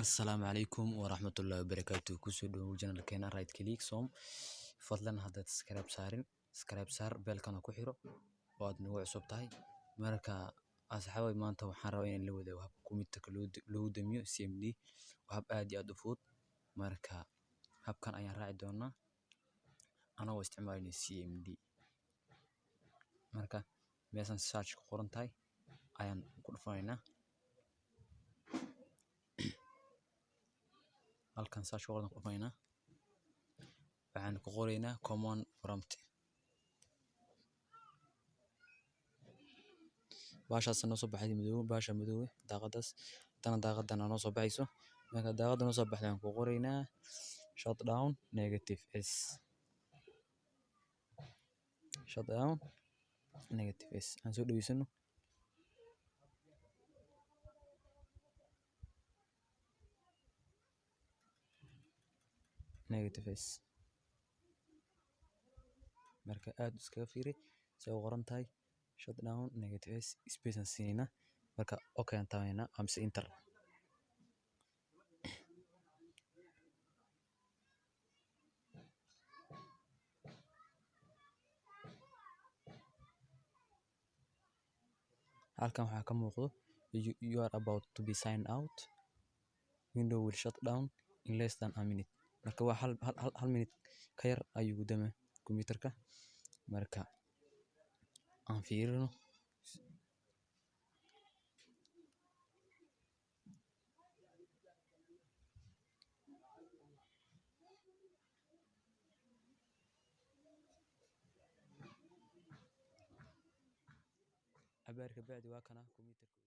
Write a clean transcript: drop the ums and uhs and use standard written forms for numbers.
السلام عليكم ورحمة الله وبركاته. كسو دو جنرال كينا رايت كليك سوم فضلا هذا سكرايب سار بيلكنا كحيرو واد نوع صوبتاي مركا أصحابي ما أنت وحراوين اللي وده وهب كوميتك لو دميو سي ام دي وهب آدي أدفوت مركا هب كان أيان راعي دونا أنا واستعمالي سي ام دي مركا مثلا سيرش قرنتاي أيان كورفاينا halkan search qoran ku faynaa waxaan ku qoraynaa common prompt baashaas noo soo baxay madow daaqadaas daaqadan noo soo baxayso marka daaqadan noo soo baxday aan ku qoraynaa shutdown negative s aan soo dhaweysano negative s marka aad iskaga fiiri say u qoran tahay shutdown negative s space aan siinayna marka okay aan taabana amse enter halkan waxaa ka muuqdo you are about to be signed out window will shut down in less than a minute marka waa hal minute ka yar ayuu gudama computerka marka aan fiirino abaarka bacdi waa kana computerka